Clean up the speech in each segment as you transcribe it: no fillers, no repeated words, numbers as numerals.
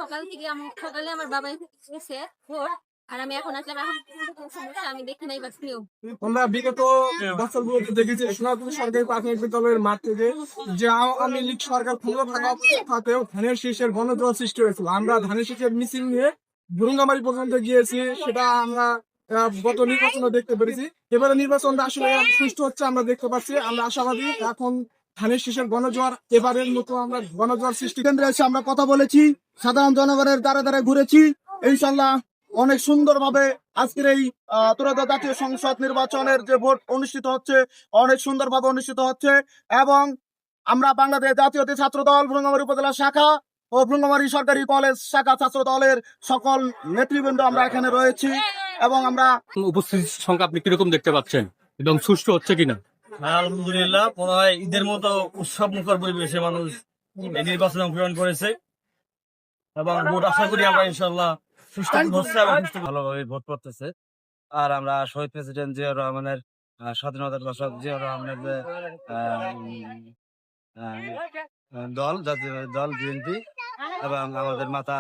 সকাল থেকে সকালে আমার বাবা এসেছে ভোর, আর আমি এখন আসলাম। এখন কোনো সমস্যা আমি দেখি নাই বা শুনিও। আমরা বিগত বছরগুলোতে দেখেছি সোনাতলী সরকারি প্রাথমিক বিদ্যালয়ের মাঠ থেকে যে আওয়ামী লীগ সরকার ক্ষমতা থাকা অবস্থাতেও ধানের শীষের গণজোয়ার সৃষ্টি হয়েছিল। আমরা ধানের শীষের মিছিল নিয়ে বুরুঙ্গামারি পর্যন্ত গিয়েছি, সেটা আমরা গত নির্বাচনে দেখতে পেরেছি। এবারে নির্বাচনটা আসলে সুষ্ঠু হচ্ছে আমরা দেখতে পাচ্ছি। আমরা আশাবাদী এখন ধানের শীষের গণজোয়ার এবারের মতো আমরা গণজোয়ার সৃষ্টি কেন্দ্রে এসে আমরা কথা বলেছি, সাধারণ জনগণের দ্বারা দ্বারা ঘুরেছি। ইনশাল্লাহ অনেক সুন্দরভাবে আজকের এই ত্রয়োদশ জাতীয় সংসদ নির্বাচনের যে ভোট অনুষ্ঠিত হচ্ছে অনেক সুন্দরভাবে অনুষ্ঠিত হচ্ছে। এবং আমরা বাংলাদেশ জাতীয়তাবাদী ছাত্র দল ভুরুঙ্গামারী উপজেলা শাখা ও ভুরুঙ্গামারী সরকারি কলেজ শাখা ছাত্র দলের সকল নেতৃবৃন্দ আমরা এখানে রয়েছি। এবং আমরা উপস্থিতির সংখ্যা আপনি কিরকম দেখতে পাচ্ছেন এবং সুষ্ঠু হচ্ছে কিনা? আলহামদুলিল্লাহ, মনে হয় ঈদের মতো উৎসব মুখর পরিবেশে মানুষ এই নির্বাচনে অংশগ্রহণ করেছে এবং ভোট আশা করি আমরা ইনশাল্লাহ সুষ্ঠু হচ্ছে এবং সুষ্ঠু ভালোভাবে ভোট পড়তেছে। আর আমরা শহীদ প্রেসিডেন্ট জিয়াউর রহমানের স্বাধীনতার দশক জিয়াউর রহমানের যে দল জাতীয় দল বিএনপি এবং আমাদের মাতা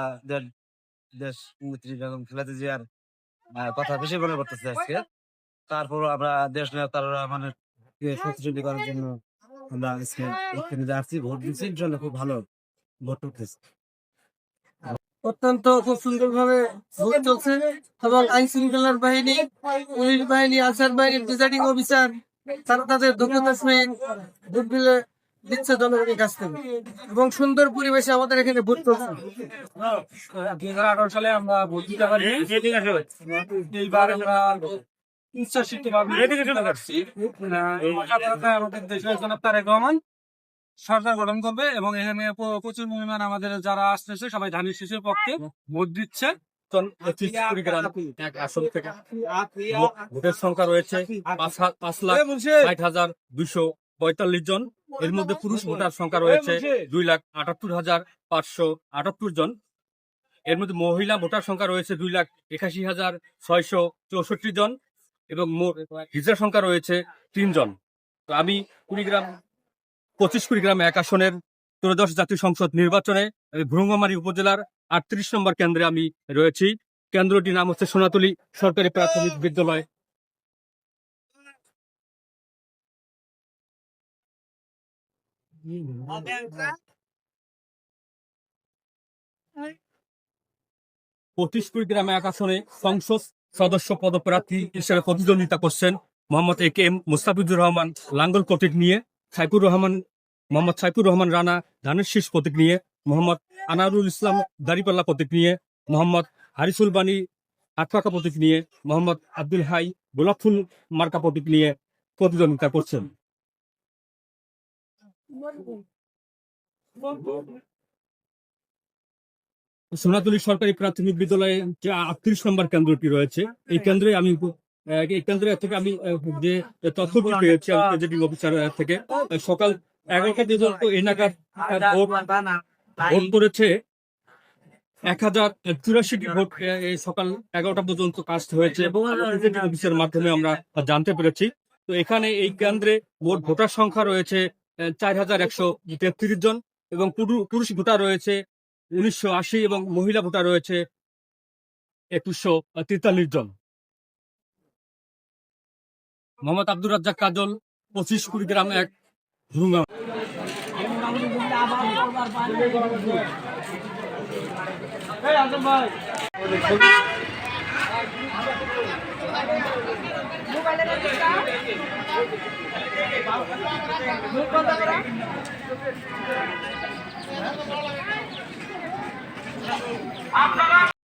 দেশ নেত্রী বেগম খালেদা জিয়ার কথা বেশি মনে করতেছে আজকে। তারপর আমরা দেশ নেতার রহমানের শক্তিশালী করার জন্য আমরা আজকে এখানে যাচ্ছি, ভোট দিচ্ছি। জন্য খুব ভালো ভোট উঠতেছে। অত্যন্ত খুব সুন্দরভাবে ভোট চলছে এবং আইন শৃঙ্খলার বাহিনী, পুলিশ বাহিনী, আনসার বাহিনী, প্রিজাইডিং অফিসার তারা তাদের দক্ষতার সহিত ভোট দিচ্ছে জনগণের কাছ থেকে এবং সুন্দর পরিবেশে আমাদের এখানে ভোট চলছে। 2018 সালে আমরা ভোট দিতে পারি, এইবার আমরা আমাদের দেশের জনাব তারেক রহমান সরকার গঠন করবে এবং এখানে প্রচুর পরিমাণ আমাদের যারা আসতেছে সবাই ধানের শীষের পক্ষে ভোট দিচ্ছে। ভোটের সংখ্যা রয়েছে 5,60,245 জন। এর মধ্যে পুরুষ ভোটার সংখ্যা রয়েছে 2,78,578 জন। এর মধ্যে মহিলা ভোটার সংখ্যা রয়েছে 2,81,664 জন এবং হিজড়া সংখ্যা রয়েছে 3 জন। তো আমি 25 কুড়িগ্রাম এক আসনের ত্রয়োদশ জাতীয় সংসদ নির্বাচনে ভুরুঙ্গামারী উপজেলার 38 নম্বর কেন্দ্রে আমি রয়েছি। কেন্দ্রটির নাম হচ্ছে সোনাতলী সরকারি প্রাথমিক বিদ্যালয়। পঁচিশ কুড়িগ্রাম এক আসনে সংসদ সদস্য পদপ্রার্থী হিসেবে প্রতিদ্বন্দ্বিতা করছেন মোহাম্মদ এ.কে.এম. মুস্তাফিজুর রহমান লাঙ্গল প্রতীক নিয়ে, মোহাম্মদ সাইফুর রহমান রানা ধানের শীষ প্রতীক নিয়ে, মোহাম্মদ আনারুল ইসলাম দাড়িপাল্লা প্রতীক নিয়ে, মোহাম্মদ হারিসুল বাণী হাতপাকা প্রতীক নিয়ে, মোহাম্মদ আব্দুল হাই গোলাপফুল মার্কা প্রতীক নিয়ে প্রতিদ্বন্দ্বিতা করছেন। সোনাতলী সরকারি প্রাথমিক বিদ্যালয়ে যে 38 নম্বর কেন্দ্রটি রয়েছে, এই কেন্দ্রে থেকে আমি যে তথ্যটি পেয়েছি প্রেসিডিং অফিসার থেকে, সকাল 11টা পর্যন্ত এই নাগাদ ভোট করেছে 1084টি ভোট এই সকাল 11টা পর্যন্ত কাস্ট হয়েছে এবং প্রেসিডিং অফিসের মাধ্যমে আমরা জানতে পেরেছি। তো এখানে এই কেন্দ্রে মোট ভোটার সংখ্যা রয়েছে 4,133 জন এবং পুরুষ ভোটার রয়েছে 1980 এবং মহিলা ভোটার রয়েছে 2143 জন। মোহাম্মদ আব্দুর রাজ্জাক কাজল, 25 কুড়িগ্রাম এক ভুরুঙ্গা।